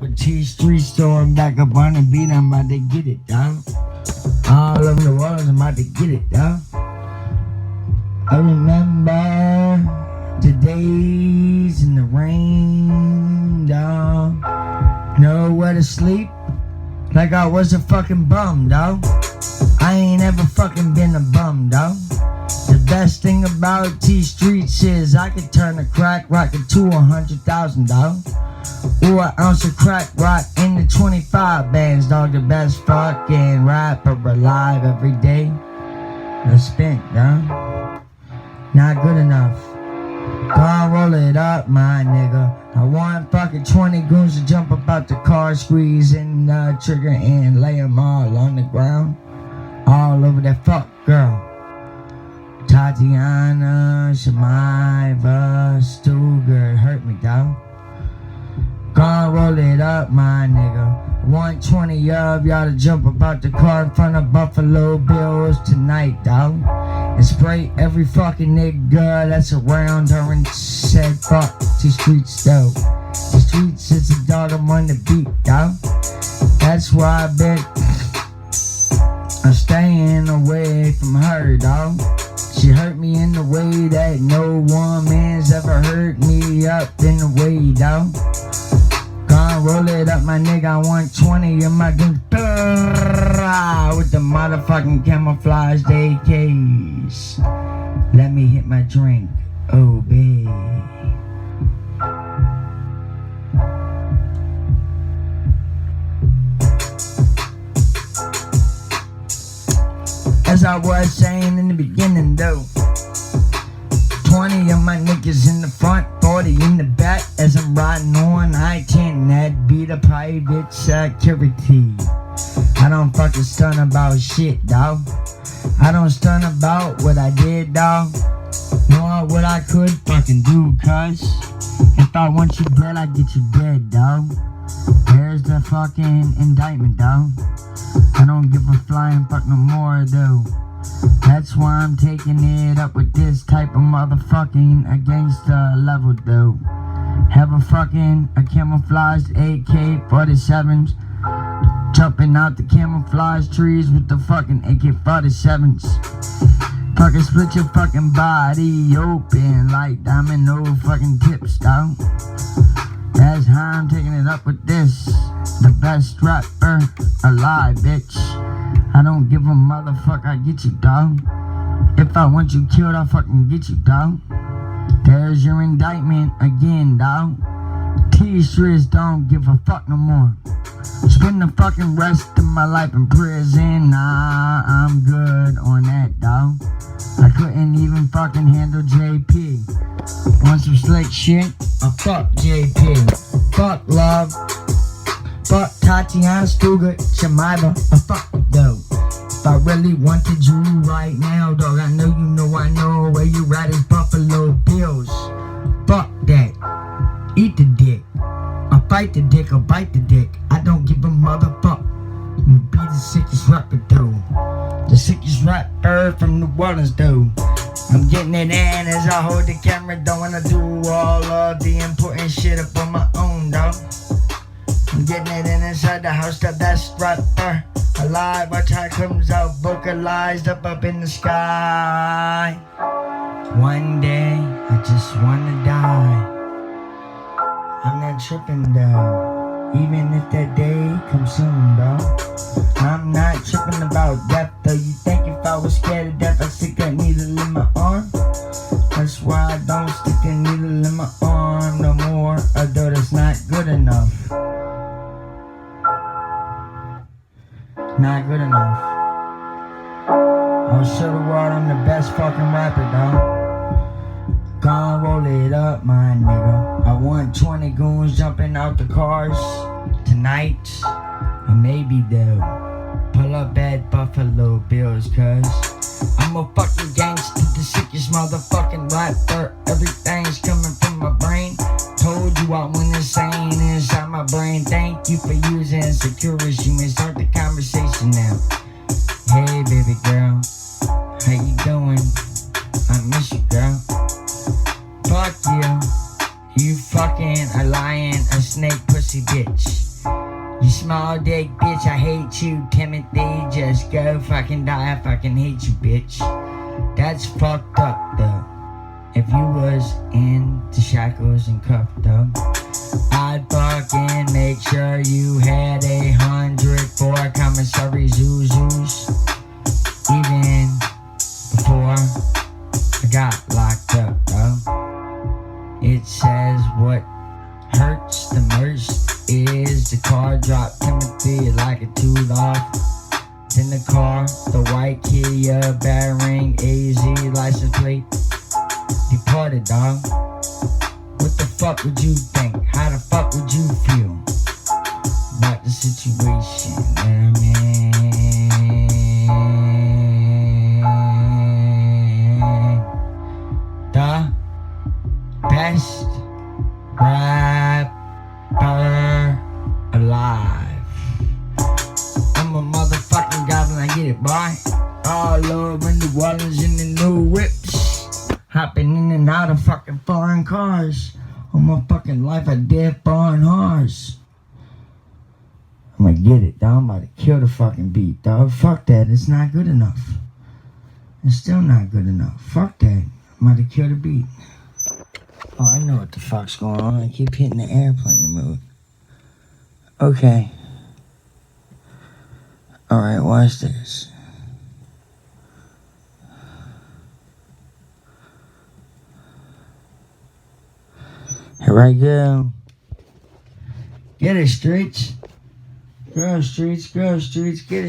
up a T-Street store and back up on the beat. I'm about to get it, dog. All over the world, I'm about to get it, dog. I remember the days in the rain, dog. Nowhere to sleep, like I was a fucking bum, dog. I ain't ever fucking been a bum, dog. The best thing about T-Streets is I could turn a crack rock into 100,000, dog. Or an ounce of crack rock into 25 bands, dog. The best fucking rapper alive every day. I spent, dog. Not good enough. Go on, roll it up, my nigga. I want fucking 20 goons to jump up out the car, squeeze in the trigger and lay them all on the ground. All over that fuck girl. Tatiana, Shemaiva, Stuger, hurt me, dog. Go on, roll it up, my nigga. 120 of y'all to jump about the car in front of Buffalo Bills tonight, dog. And spray every fucking nigga that's around her and said fuck T-Streets, though. T-Streets is a dog, I'm on the beat, dog. That's why I've been I'm staying away from her, dog. She hurt me in the way that no woman's ever hurt me up in the way, dog. Gonna roll it up, my nigga. I want 20 of my gun with the motherfucking camouflage AKs. Let me hit my drink, oh babe. As I was saying in the beginning, though, 20 of my niggas in the front, 40 in the back. As I'm riding on I-10, that be the private security. I don't fucking stun about shit, dawg. I don't stun about what I did, dawg, nor what I could fucking do, cuz if I want you dead, I get you dead, dawg. There's the fucking indictment, dawg. I don't give a flying fuck no more, though. That's why I'm taking it up with this type of motherfucking gangsta level, though. Have a camouflaged AK-47s, jumping out the camouflage trees with the fucking AK-47s. Fucking split your fucking body open like domino fucking tips, dog. That's how I'm taking it up with this. The best rapper alive, bitch. I don't give a motherfucker, I get you, dog. If I want you killed, I'll fucking get you, dog. There's your indictment again, dog. T-Streets don't give a fuck no more. Spend the fucking rest of my life in prison. Nah, I'm good on that, dog. I couldn't even fucking handle JP. Want some slick shit? Fuck JP. Fuck love. Fuck Tatiana, Stuga, Shemaiva. Fuck though. If I really wanted you right now, dog, I know where you at is Buffalo Bills. Fuck that. Eat the dick. I'll fight the dick or bite the dick. I don't give a motherfucker. Be the sickest rapper though. The sickest rapper from New Orleans though. I'm getting it in as I hold the camera. Don't wanna do all of the important shit up on my own, dog. I'm getting it in inside the house, the best rapper alive. Watch how it comes out vocalized up in the sky. One day I just wanna die. I'm not tripping though, even if that day comes soon, dog. I'm not tripping about death though. You think if I was scared of death, I'd stick that needle in my arm? That's why I don't stick a needle in my arm no more, although that's not good enough. Not good enough. I'll show the world I'm the best fucking rapper, dog. Gonna roll it up, my nigga. I want 20 goons jumping out the cars tonight, or maybe they'll pull up at Buffalo Bills, cuz I'm a fucking gangster, the sickest motherfucking rapper. Everything's coming from my brain. Told you I went insane inside my brain. Thank you for using security. You may start the conversation now. Hey baby girl, how you doing? I miss you, girl. Fuck you. You fucking a lion, a snake pussy bitch. small dick bitch, I hate you, Timothy. Just go fucking die, I fucking hate you, bitch. That's fucked up, though. If you was in the shackles and cuffed up, I'd fucking make sure you had 104 commissary Zuzus. Even before I got locked up, bro. It says what hurts the most is the car dropped Timothy like a tool off. In the car, the white Kia bearing AZ license plate. Departed, dog. What the fuck would you think? How the fuck would you feel about the situation? Man? The best rapper alive. I'm a motherfucking goblin, I get it, boy. All over in the wallets in the new whips. Hopping in and out of fucking foreign cars. All my fucking life I did foreign cars. I'm gonna get it, dog. I'm about to kill the fucking beat, dog. Fuck that, it's not good enough. It's still not good enough. Fuck that. I'm about to kill the beat. Oh, I know what the fuck's going on. I keep hitting the airplane mode. Okay. Alright, watch this. Here I go. Get it, streets. Go, streets, get it.